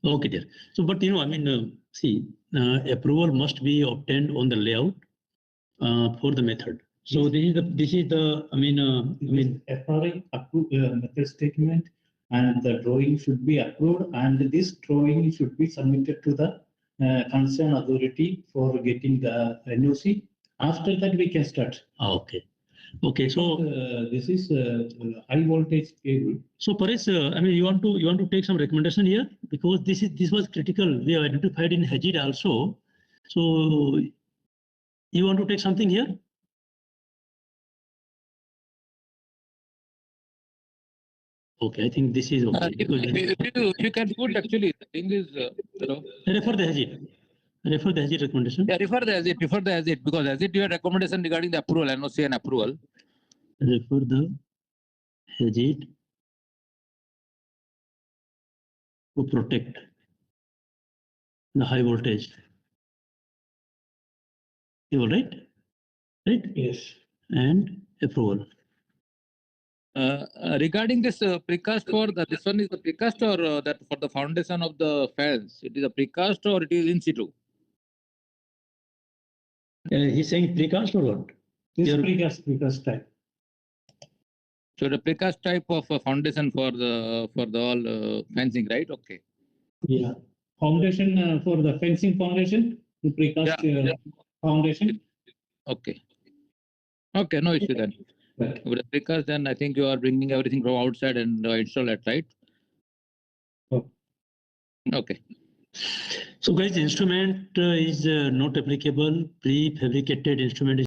Okay, dear. So, but I mean, see, approval must be obtained on the layout for the method. So this is the I mean FRA approved method statement, and the drawing should be approved, and this drawing should be submitted to the concerned authority for getting the NOC. After that, we can start. Okay. Okay, so this is high voltage cable. So Paresh, I mean, you want to take some recommendation here, because this was critical. We have identified in Hajid also. So you want to take something here? Okay, I think this is okay. If you can put, actually, the thing is, refer the Hajid. Refer the Hajid recommendation. Yeah, refer the Hajid, because Hajid, you have recommendation regarding the approval, NOC and approval. Refer the Hajid to protect the high voltage. You all right? Right? Yes. And approval. Regarding this precast for this one is the precast, or that for the foundation of the fence, it is a precast or it is in situ? He's saying precast or what? This precast type. So the precast type of foundation for the all fencing, right? Okay. Yeah. Foundation for the fencing foundation, the precast foundation. Okay. Okay, no issue then. Right. With the precast, then I think you are bringing everything from outside and install it, right? Oh. Okay. So guys, instrument is not applicable. Prefabricated instrument is